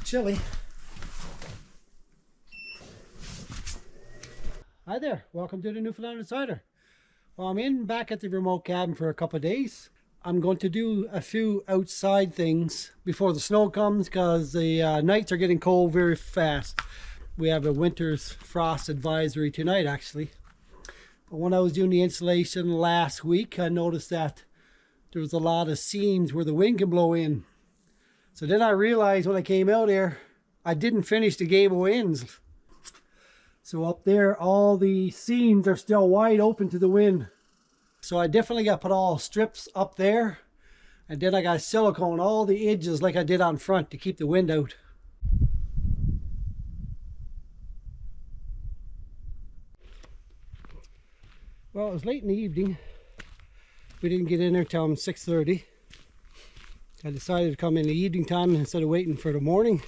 chilly. Hi there, welcome to the Newfoundland Insider. Well, I'm back at the remote cabin for a couple of days. I'm going to do a few outside things before the snow comes because the nights are getting cold very fast. We have a winter's frost advisory tonight actually. But when I was doing the installation last week, I noticed that there was a lot of seams where the wind can blow in. So then I realized when I came out here, I didn't finish the gable ends. So up there, all the seams are still wide open to the wind. So I definitely got to put all strips up there. And then I got silicone all the edges like I did on front to keep the wind out. Well, it was late in the evening. We didn't get in there till 6:30. I decided to come in the evening time instead of waiting for the morning.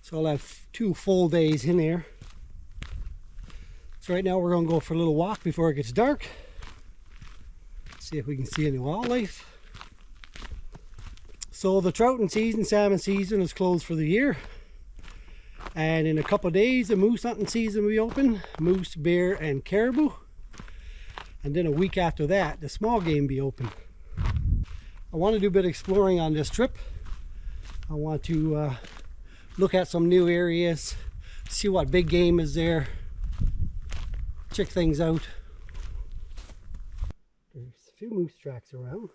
So I'll have 2 full days in there. So right now we're going to go for a little walk before it gets dark. See if we can see any wildlife. So the trout season, salmon season is closed for the year. And in a couple of days the moose hunting season will be open. Moose, bear and caribou. And then a week after that the small game be open. I want to do a bit of exploring on this trip. I want to look at some new areas, see what big game is there. Check things out. There's a few moose tracks around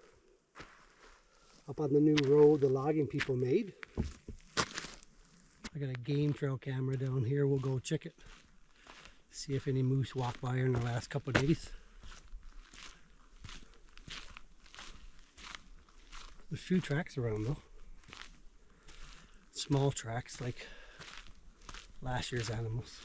up on the new road the logging people made. I got a game trail camera down here. We'll go check it, see if any moose walked by here in the last couple of days. There's a few tracks around though, small tracks like last year's animals.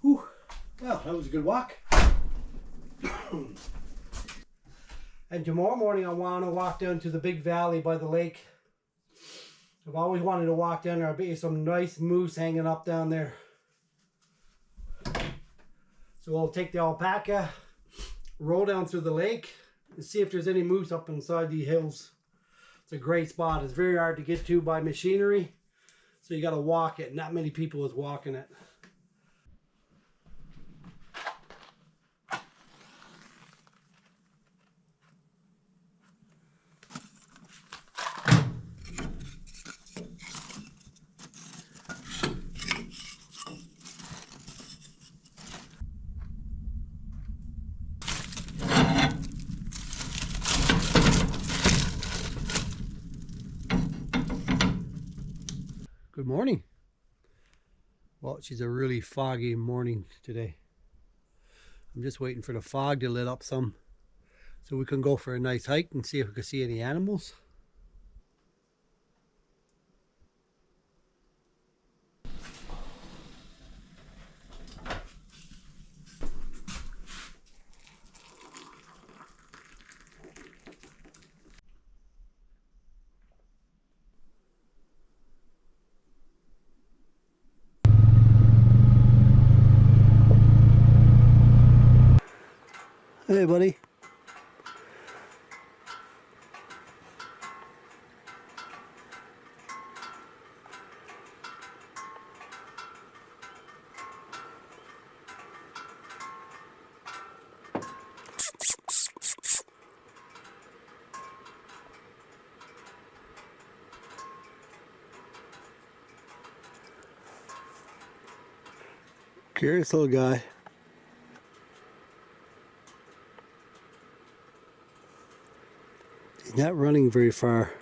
Whew. Well, that was a good walk. And tomorrow morning I want to walk down to the big valley by the lake. I've always wanted to walk down there. I bet you some nice moose hanging up down there. So we'll take the alpaca, roll down through the lake and see if there's any moose up inside the hills. It's a great spot. It's very hard to get to by machinery. So you got to walk it. Not many people is walking it. Good morning. Well, it's a really foggy morning today. I'm just waiting for the fog to let up some so we can go for a nice hike and see if we can see any animals. Hey, buddy. Curious little guy. He's not running very far.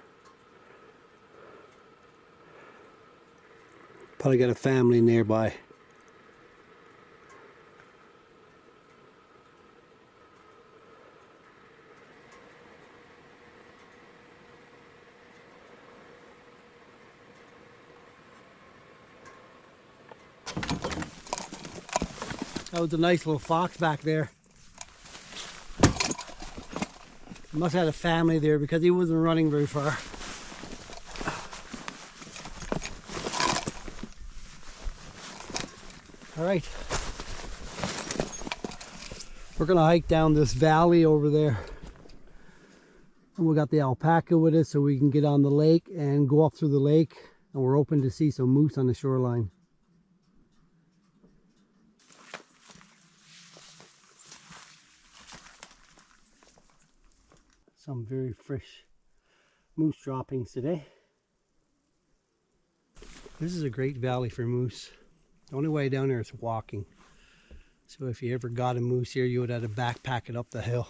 Probably got a family nearby. That was a nice little fox back there. He must have had a family there because he wasn't running very far. All right. We're gonna hike down this valley over there. And we got the alpaca with us so we can get on the lake and go up through the lake. And we're hoping to see some moose on the shoreline. Some very fresh moose droppings today. This is a great valley for moose. The only way down there is walking. So if you ever got a moose here, you would have to backpack it up the hill.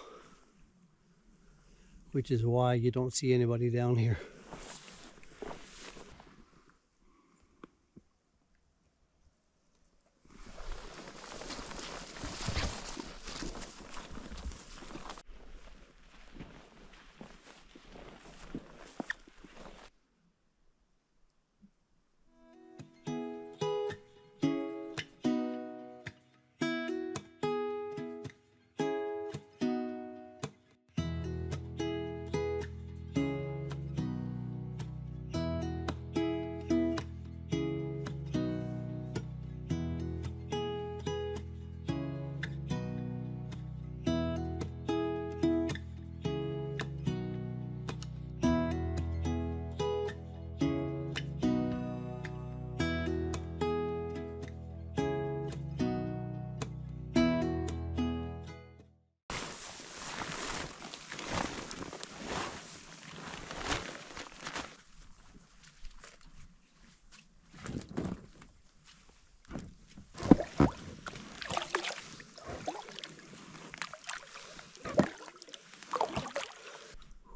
Which is why you don't see anybody down here.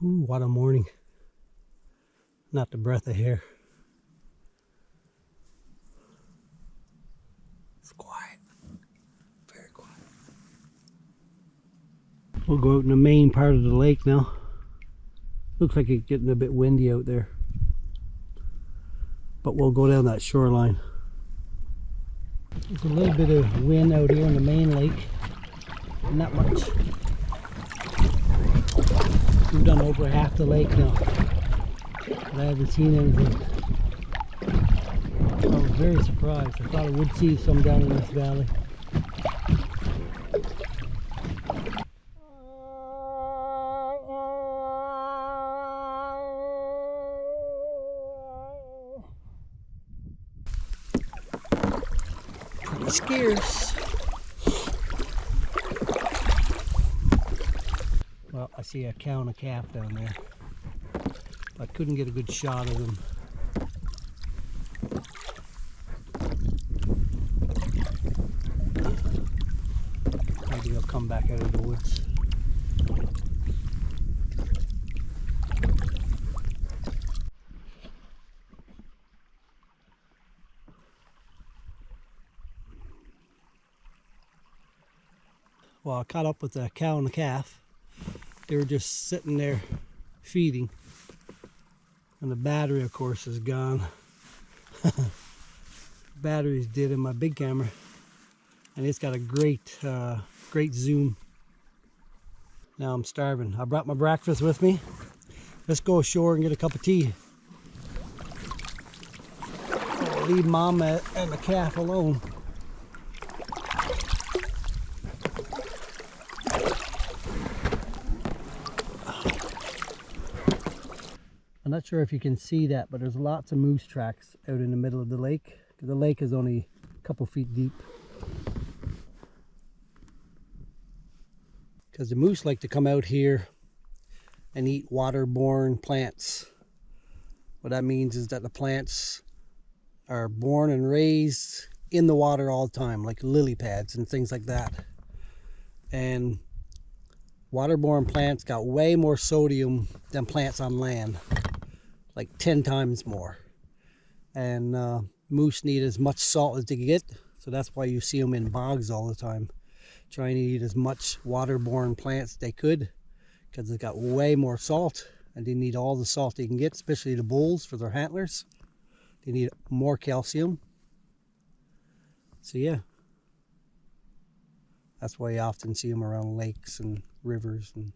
Ooh, what a morning. Not the breath of hair. It's quiet. Very quiet. We'll go out in the main part of the lake now. Looks like it's getting a bit windy out there. But we'll go down that shoreline. There's a little bit of wind out here in the main lake. Not much. We've done over half the lake now, but I haven't seen anything. I was very surprised. I thought I would see some down in this valley. Pretty scarce. Well, I see a cow and a calf down there. I couldn't get a good shot of them. Maybe they'll come back out of the woods. Well, I caught up with the cow and the calf. They were just sitting there feeding, and the battery of course is gone. Battery's dead in my big camera, and it's got a great great zoom. Now I'm starving. I brought my breakfast with me. Let's go ashore and get a cup of tea. I'll leave Mom and the calf alone. not sure if you can see that, but there's lots of moose tracks out in the middle of the lake. The lake is only a couple feet deep. Because the moose like to come out here and eat waterborne plants. What that means is that the plants are born and raised in the water all the time, like lily pads and things like that. And waterborne plants got way more sodium than plants on land, like 10 times more. And moose need as much salt as they can get, so that's why you see them in bogs all the time, trying to eat as much waterborne plants they could, because it's got way more salt, and they need all the salt they can get, especially the bulls for their antlers. They need more calcium. So yeah, that's why you often see them around lakes and rivers. And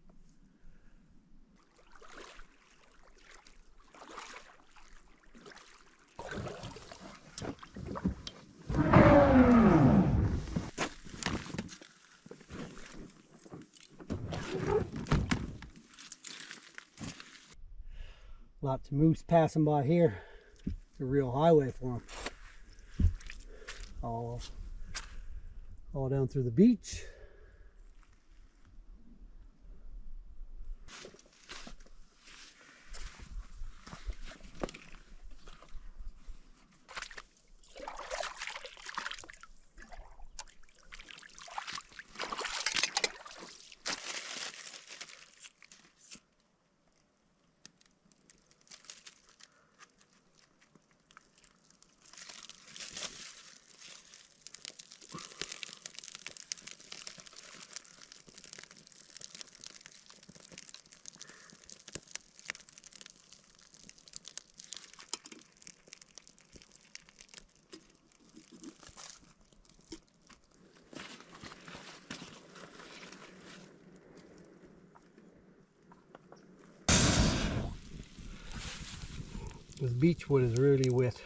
lots of moose passing by here. It's a real highway for them. All down through the beach. This beech wood is really wet.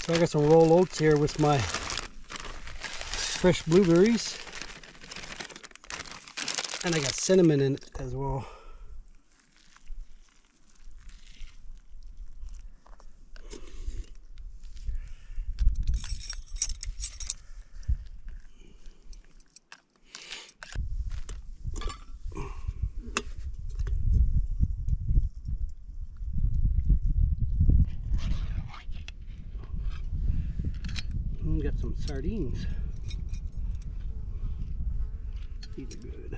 So I got some roll oats here with my fresh blueberries, and I got cinnamon in it as well. Got some sardines. These are good.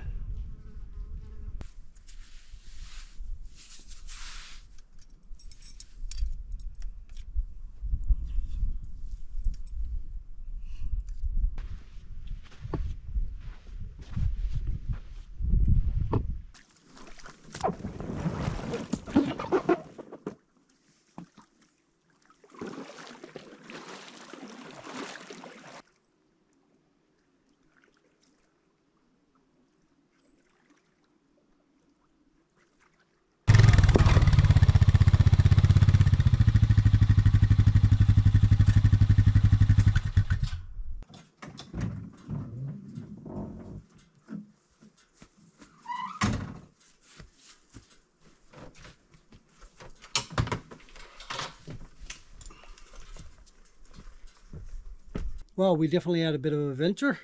Well, we definitely had a bit of an adventure.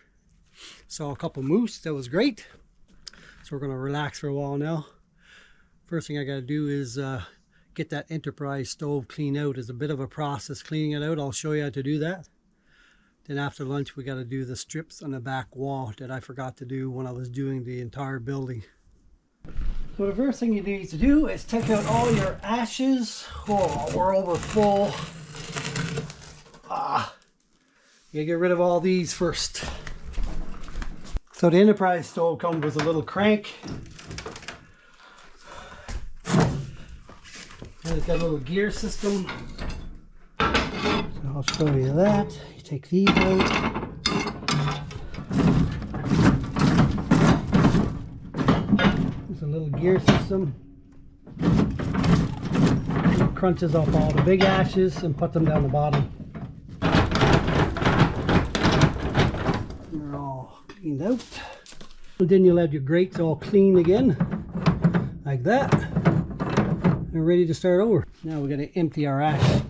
Saw a couple moose, that was great. So we're gonna relax for a while now. First thing I gotta do is get that Enterprise stove cleaned out. It's a bit of a process cleaning it out. I'll show you how to do that. Then after lunch we gotta do the strips on the back wall that I forgot to do when I was doing the entire building. So the first thing you need to do is take out all your ashes. Oh, we're over full. You get rid of all these first. So the Enterprise stove comes with a little crank. And it's got a little gear system. So I'll show you that. You take these out. There's a little gear system. crunches up all the big ashes and put them down the bottom. They're all cleaned out. And then you'll have your grates all clean again, like that. And ready to start over. Now we're going to empty our ash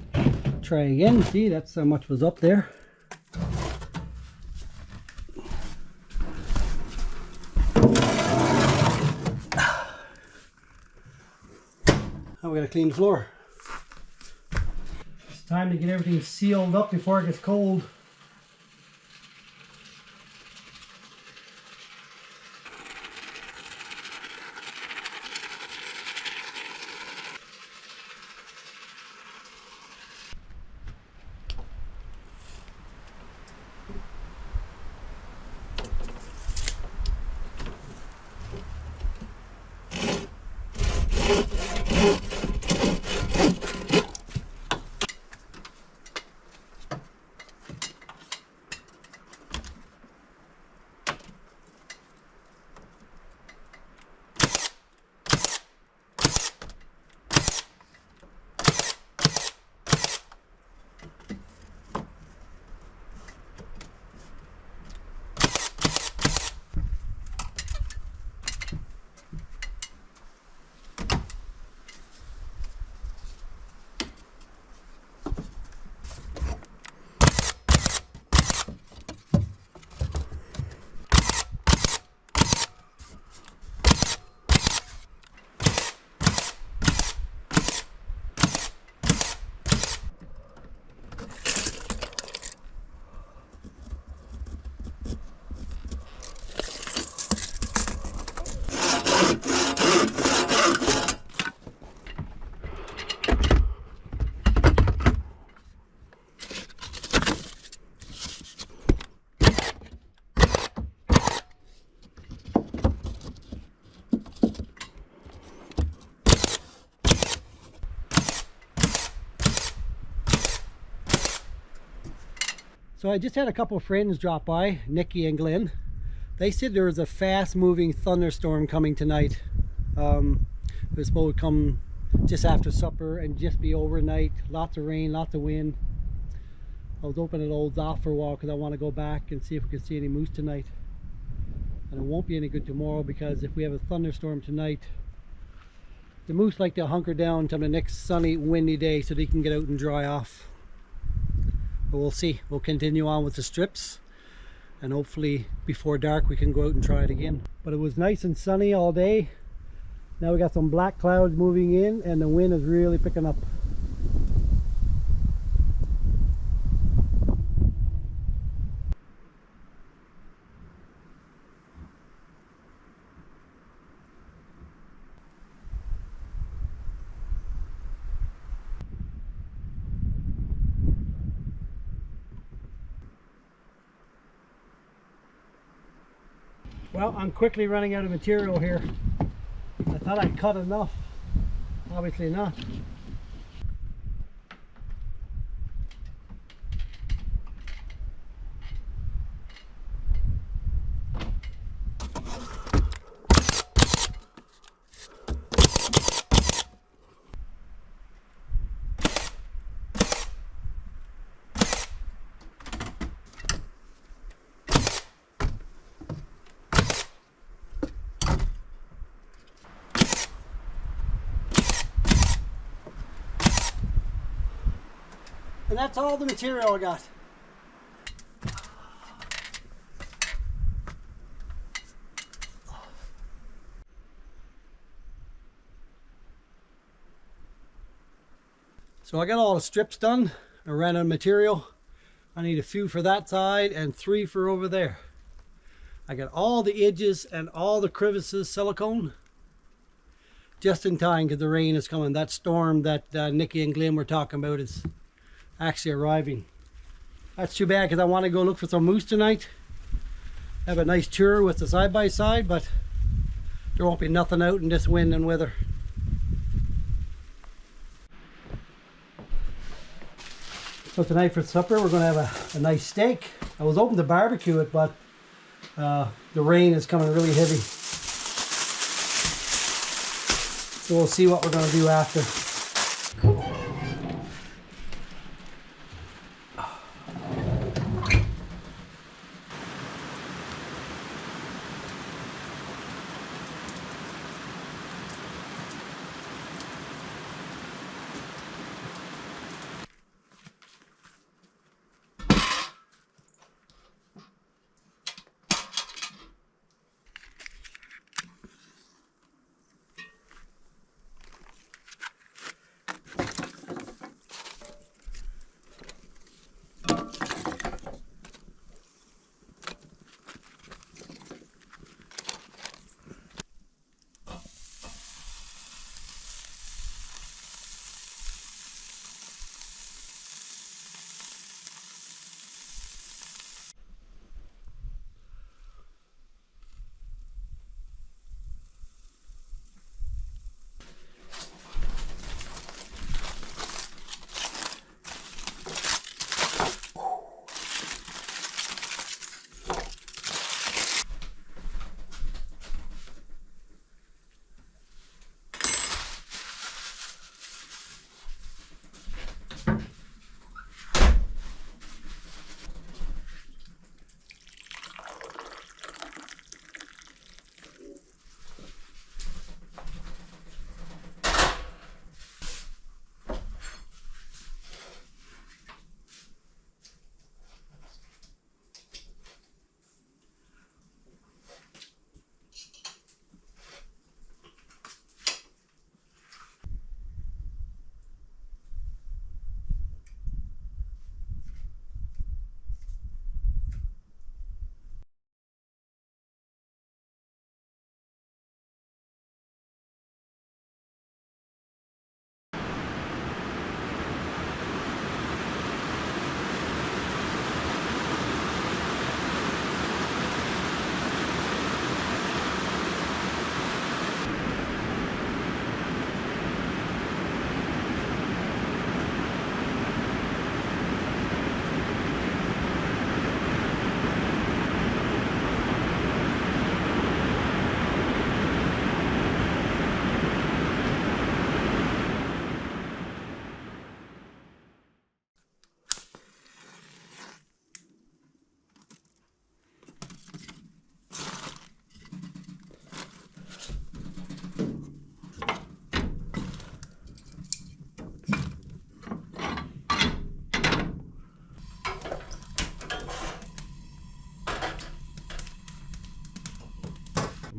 tray again. See, that's how much was up there. Now we're going to clean the floor. It's time to get everything sealed up before it gets cold. So I just had a couple of friends drop by, Nikki and Glenn. They said there was a fast-moving thunderstorm coming tonight. It was supposed to come just after supper and just be overnight. Lots of rain, lots of wind. I was hoping it holds off for a while because I want to go back and see if we can see any moose tonight. And it won't be any good tomorrow because if we have a thunderstorm tonight, the moose like to hunker down until the next sunny, windy day so they can get out and dry off. But we'll see. We'll continue on with the strips and hopefully before dark we can go out and try it again. But it was nice and sunny all day. Now we got some black clouds moving in and the wind is really picking up. Well, I'm quickly running out of material here. I thought I'd cut enough. Obviously not. And that's all the material I got. So I got all the strips done. I ran out of material. I need a few for that side and 3 for over there. I got all the edges and all the crevices silicone just in time because the rain is coming. That storm that Nikki and Glenn were talking about is actually arriving. That's too bad because I want to go look for some moose tonight. Have a nice tour with the side-by-side, but there won't be nothing out in this wind and weather. So tonight for supper we're going to have a nice steak. I was hoping to barbecue it, but the rain is coming really heavy. So we'll see what we're going to do after.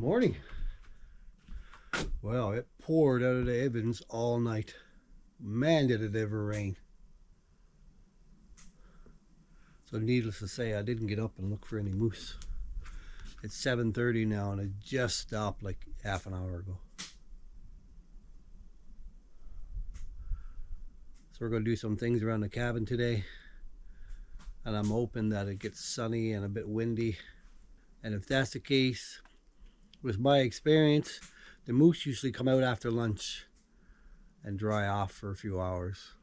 Morning. Well, it poured out of the Evans all night. Man, did it ever rain. So needless to say, I didn't get up and look for any moose. It's 7:30 now and it just stopped like half an hour ago. So we're going to do some things around the cabin today. And I'm hoping that it gets sunny and a bit windy. And if that's the case, with my experience, the moose usually come out after lunch and dry off for a few hours.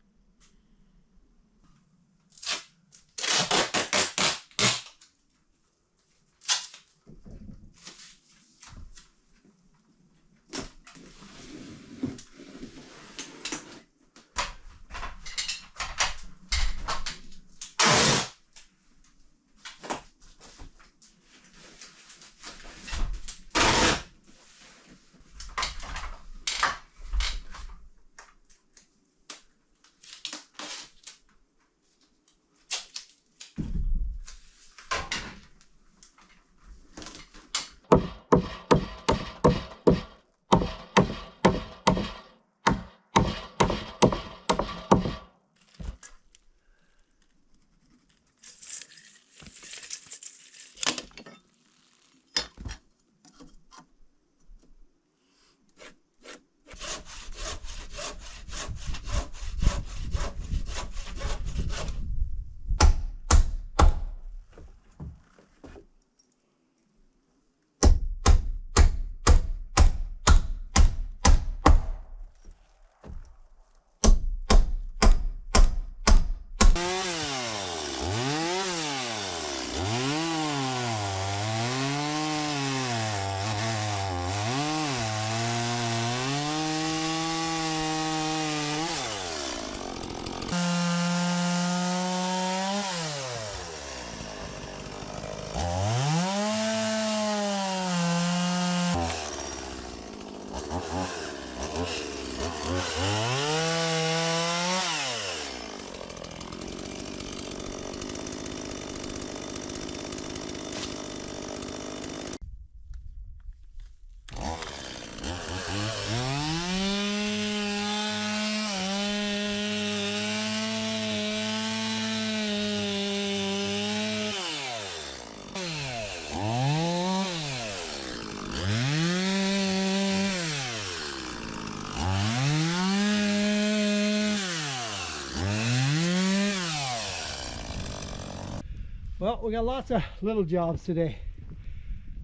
Well, we got lots of little jobs today.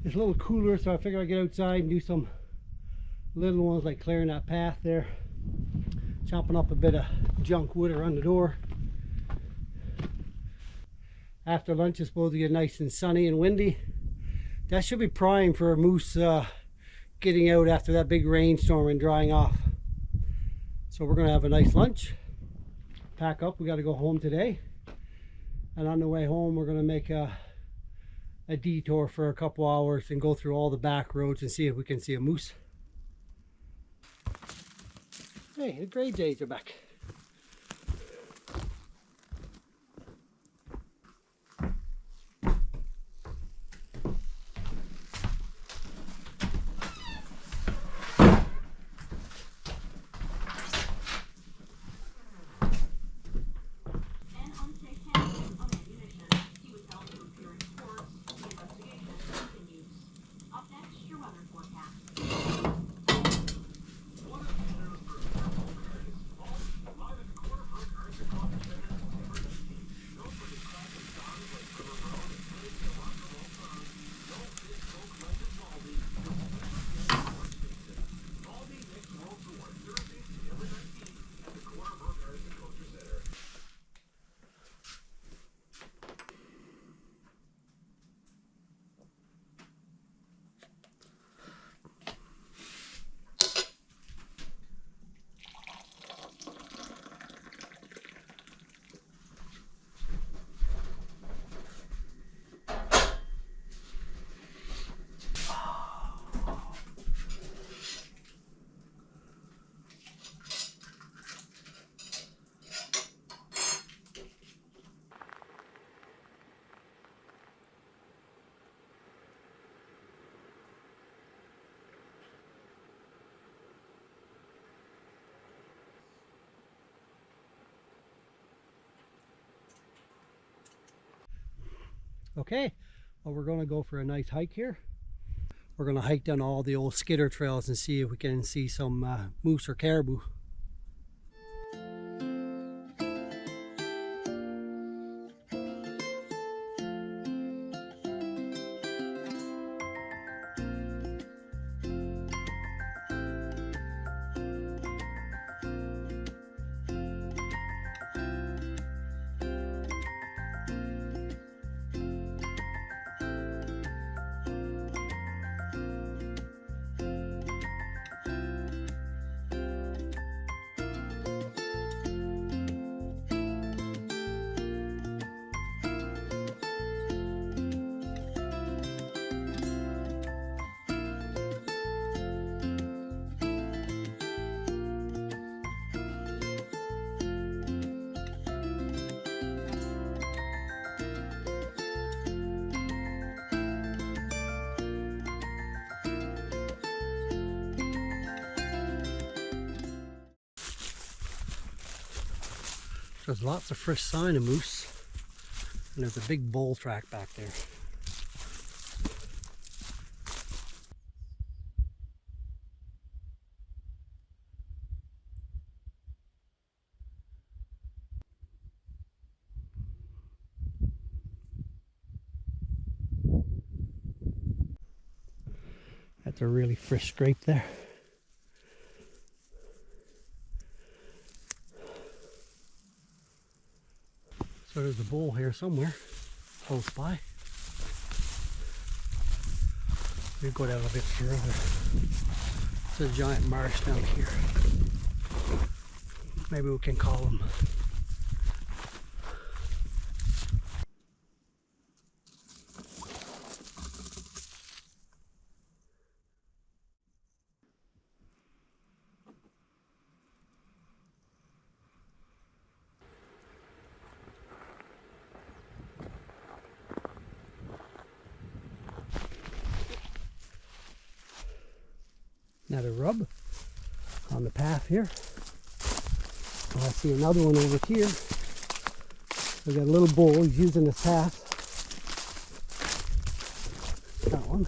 It's a little cooler, so I figure I'd get outside and do some little ones like clearing that path there, chopping up a bit of junk wood around the door. After lunch it's supposed to get nice and sunny and windy. That should be prime for a moose getting out after that big rainstorm and drying off. So we're gonna have a nice lunch, pack up. We got to go home today, and on the way home we're gonna make a detour for a couple hours and go through all the back roads and see if we can see a moose. Hey, the Grey Jays are back. Okay, well, we're going to go for a nice hike here. We're going to hike down all the old skidder trails and see if we can see some moose or caribou. There's lots of fresh sign of moose, and there's a big bull track back there. That's a really fresh scrape there. So there's a bull here somewhere, close by. We'll go down a bit further. It's a giant marsh down here. Maybe we can call him. Another rub on the path here. Oh, I see another one over here. We got a little bull. He's using his path. That one.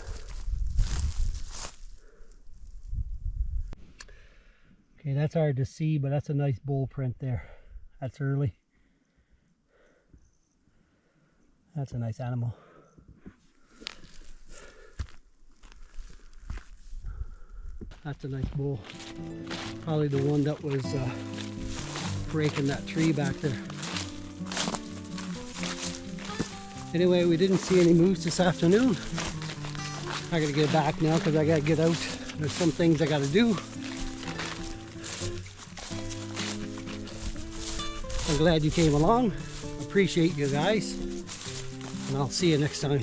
Okay, that's hard to see, but that's a nice bull print there. That's early. That's a nice animal. That's a nice bull. Probably the one that was breaking that tree back there. Anyway, we didn't see any moose this afternoon. I gotta get back now because I gotta get out. There's some things I gotta do. I'm glad you came along. Appreciate you guys. And I'll see you next time.